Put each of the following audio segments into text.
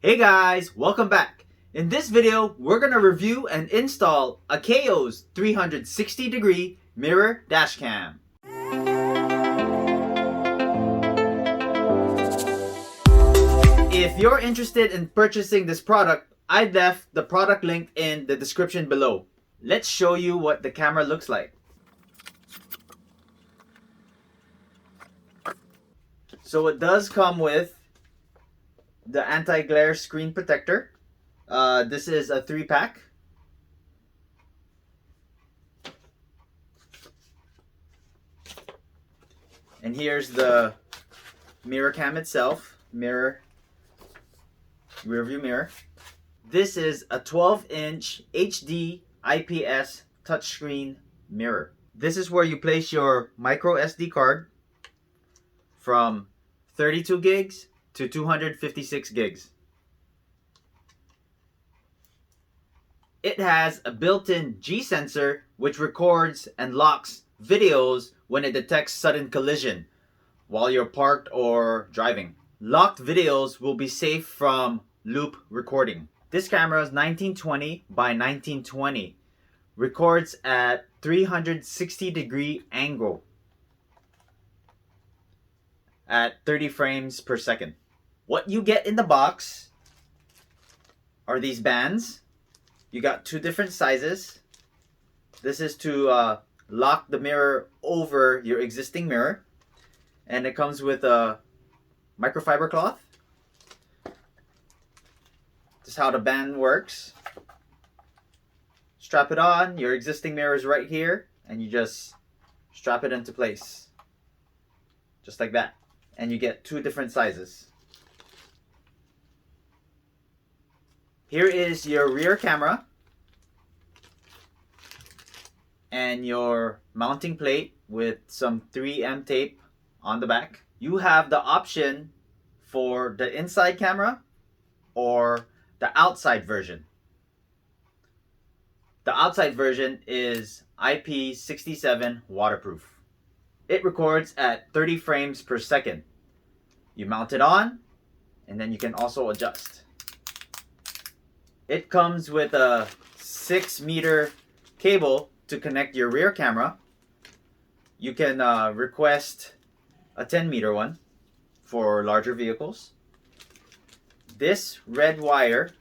Hey guys, welcome back. In this video, we're gonna review and install Akeeyo's 360-degree mirror dashcam. If you're interested in purchasing this product, I left the product link in the description below. Let's show you what the camera looks like. So it does come with the anti-glare screen protector. This is a 3-pack. And here's the mirror cam itself, rear view mirror. This is a 12-inch HD IPS touchscreen mirror. This is where you place your micro SD card from 32 gigs to 256 gigs. It has a built-in G sensor which records and locks videos when it detects sudden collision while you're parked or driving. Locked videos will be safe from loop recording. This camera is 1920 by 1920. Records at 360-degree angle at 30 frames per second. What you get in the box are these bands. You got 2 different sizes. This is to lock the mirror over your existing mirror. And it comes with a microfiber cloth. This is how the band works. Strap it on. Your existing mirror is right here. And you just strap it into place. Just like that. And you get 2 different sizes. Here is your rear camera and your mounting plate with some 3M tape on the back. You have the option for the inside camera or the outside version. The outside version is IP67 waterproof. It records at 30 frames per second. You mount it on and then you can also adjust. It comes with a 6-meter cable to connect your rear camera. You can request a 10-meter one for larger vehicles. This red wire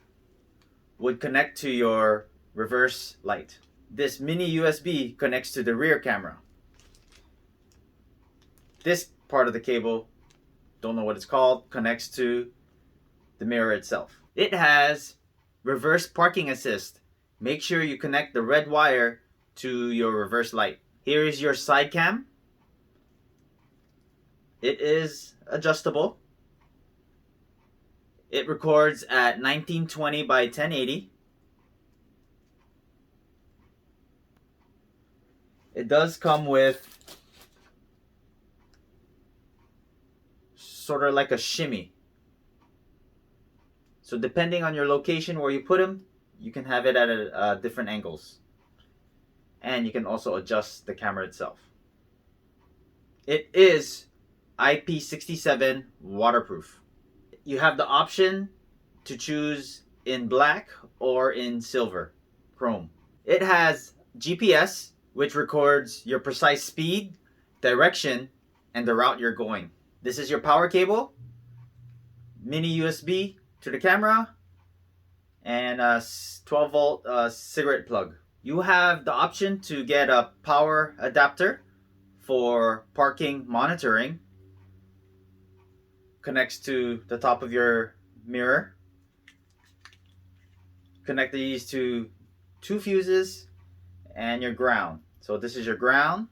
would connect to your reverse light. This mini USB connects to the rear camera. This part of the cable, don't know what it's called, connects to the mirror itself. It has reverse parking assist. Make sure you connect the red wire to your reverse light. Here is your side cam. It is adjustable. It records at 1920 by 1080. It does come with sort of like a shimmy. So depending on your location where you put them, you can have it at different angles. And you can also adjust the camera itself. It is IP67 waterproof. You have the option to choose in black or in silver, chrome. It has GPS, which records your precise speed, direction, and the route you're going. This is your power cable, mini USB to the camera, and a 12-volt cigarette plug. You have the option to get a power adapter for parking monitoring. Connects to the top of your mirror. Connect these to 2 fuses and your ground. So this is your ground.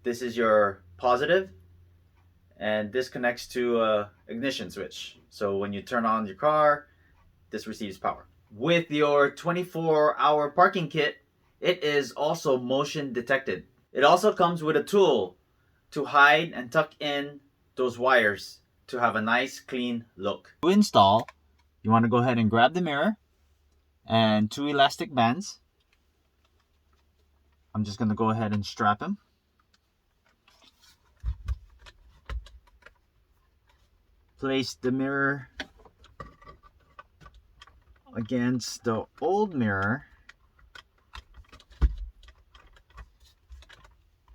This is your positive. And this connects to an ignition switch. So when you turn on your car, this receives power. With your 24-hour parking kit, it is also motion detected. It also comes with a tool to hide and tuck in those wires to have a nice clean look. To install, you want to go ahead and grab the mirror and 2 elastic bands. I'm just going to go ahead and strap them. Place the mirror against the old mirror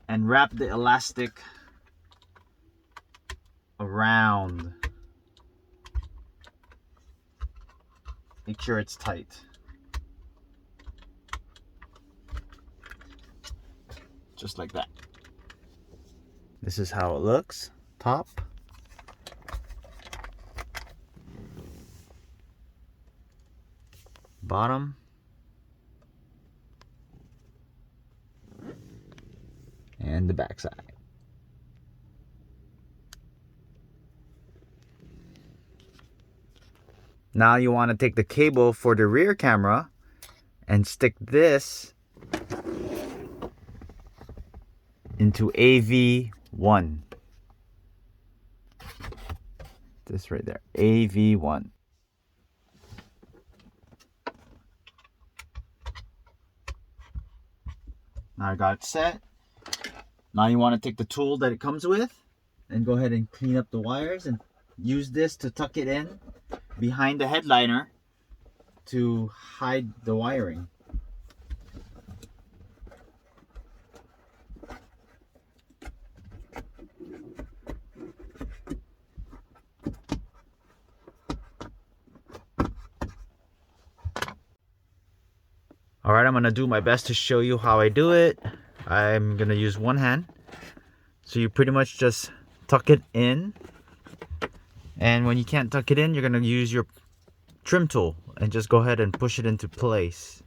and wrap the elastic around. Make sure it's tight. Just like that. This is how it looks. Top. Bottom. And the back side. Now you want to take the cable for the rear camera and stick this into AV1. This right there, AV1. Now I got it set. Now you want to take the tool that it comes with and go ahead and clean up the wires and use this to tuck it in behind the headliner to hide the wiring. Alright, I'm going to do my best to show you how I do it. I'm going to use one hand. So you pretty much just tuck it in. And when you can't tuck it in, you're going to use your trim tool and just go ahead and push it into place.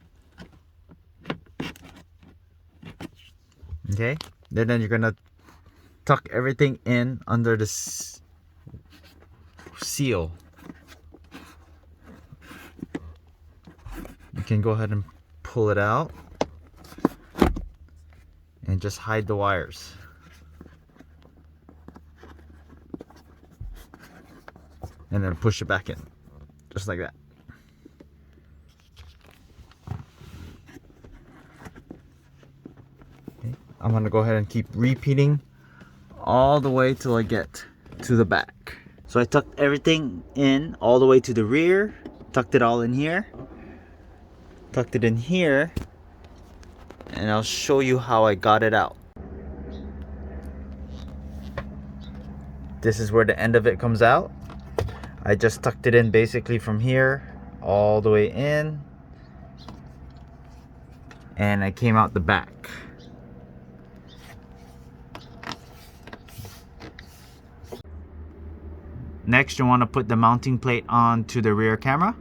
Okay, then you're going to tuck everything in under the seal. You can go ahead and pull it out and just hide the wires. And then push it back in, just like that. Okay. I'm gonna go ahead and keep repeating all the way till I get to the back. So I tucked everything in all the way to the rear, tucked it all in here, tucked it in here, and I'll show you how I got it out. This is where the end of it comes out. I just tucked it in basically from here all the way in, and I came out the back. Next, you want to put the mounting plate onto the rear camera.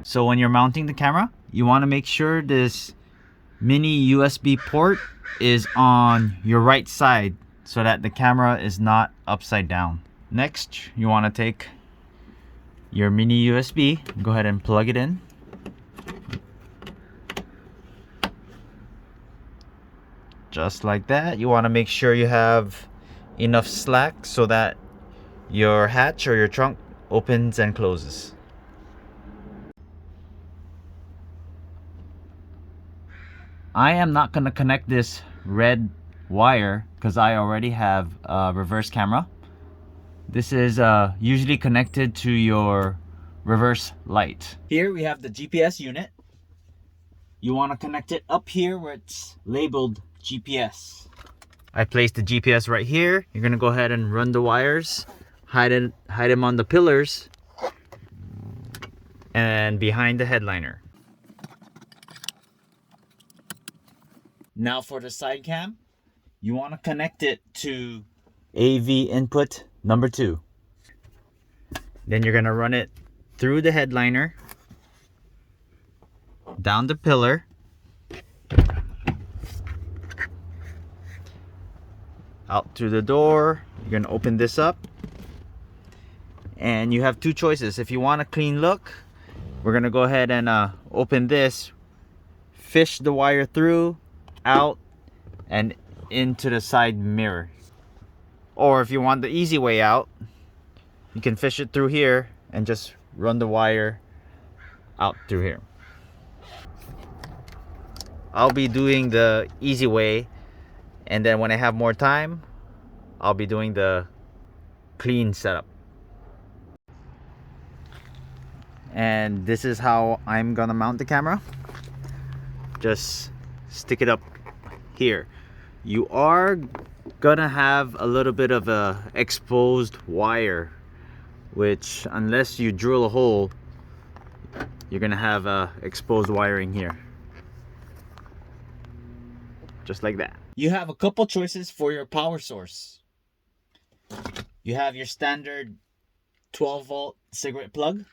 So when you're mounting the camera, you want to make sure this mini USB port is on your right side so that the camera is not upside down. Next, you want to take your mini USB, go ahead and plug it in. Just like that. You want to make sure you have enough slack so that your hatch or your trunk opens and closes. I am not going to connect this red wire because I already have a reverse camera. This is usually connected to your reverse light. Here we have the GPS unit. You want to connect it up here where it's labeled GPS. I placed the GPS right here. You're going to go ahead and run the wires, hide them on the pillars and behind the headliner. Now for the side cam, you want to connect it to AV input number 2. Then you're going to run it through the headliner, down the pillar, out through the door. You're going to open this up, and you have 2 choices. If you want a clean look, we're going to go ahead and open this, fish the wire through, out, and into the side mirror. Or if you want the easy way out, you can fish it through here and just run the wire out through here. I'll be doing the easy way, and then when I have more time, I'll be doing the clean setup. And this is how I'm gonna mount the camera. Just stick it up here. You are gonna have a little bit of a exposed wire, which unless you drill a hole, you're gonna have exposed wiring here, just like that. You have a couple choices for your power source. You have your standard 12-volt cigarette plug,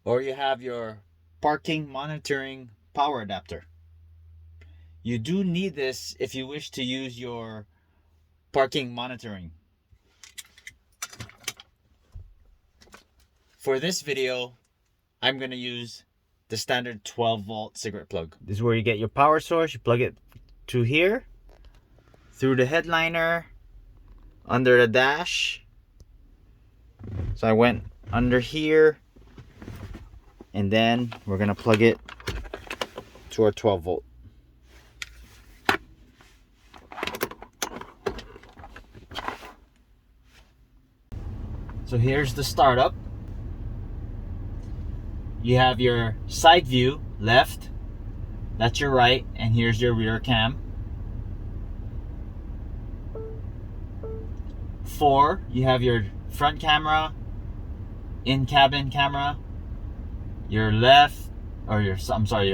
or you have your parking monitoring power adapter. You do need this if you wish to use your parking monitoring. For this video, I'm going to use the standard 12-volt cigarette plug. This is where you get your power source. You plug it to here, through the headliner, under the dash. So I went under here, and then we're going to plug it to our 12-volt. So here's the startup. You have your side view left, that's your right, and here's your rear cam. 4, you have your front camera, in-cabin camera, your left, or your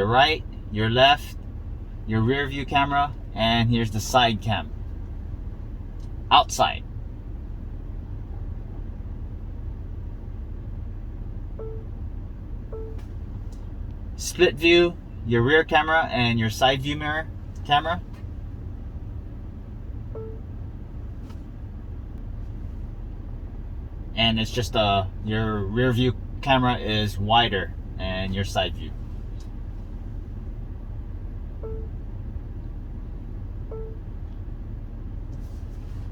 right, your left, your rear view camera, and here's the side cam, outside. Split view, your rear camera and your side view mirror camera. And it's just your rear view camera is wider and your side view.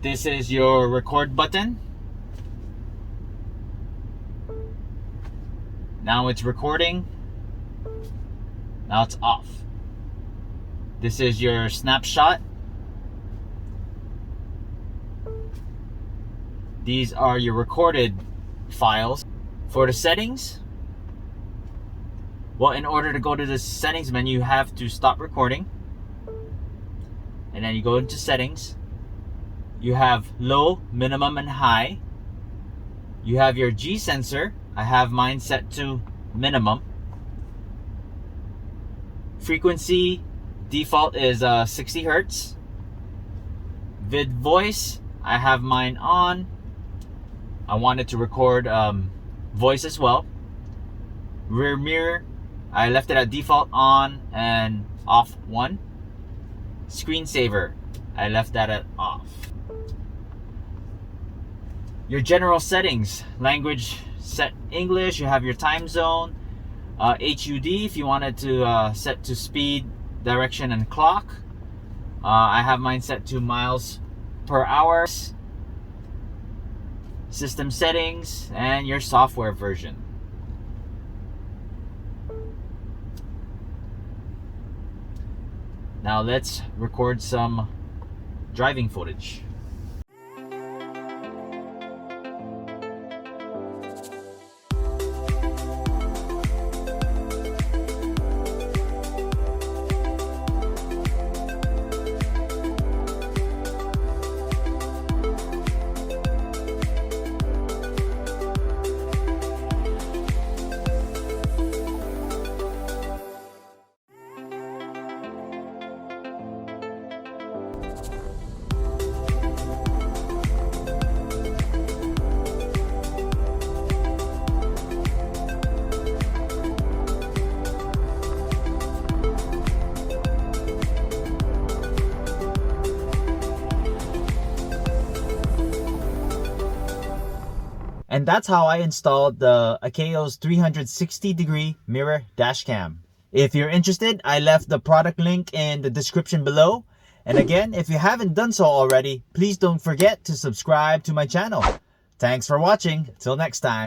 This is your record button. Now it's recording. Now it's off. This is your snapshot. These are your recorded files. For the settings, well, in order to go to the settings menu, you have to stop recording. And then you go into settings. You have low, minimum, and high. You have your G sensor. I have mine set to minimum. Frequency default is 60 Hertz. Vid voice, I have mine on. I wanted to record voice as well. Rear mirror, I left it at default on and off 1. Screensaver, I left that at off. Your general settings, language set English. You have your time zone. HUD if you wanted to set to speed, direction, and clock. I have mine set to miles per hour. System settings and your software version. Now let's record some driving footage. And that's how I installed the Akeeyo's 360-degree mirror dashcam. If you're interested, I left the product link in the description below. And again, if you haven't done so already, please don't forget to subscribe to my channel. Thanks for watching. Till next time.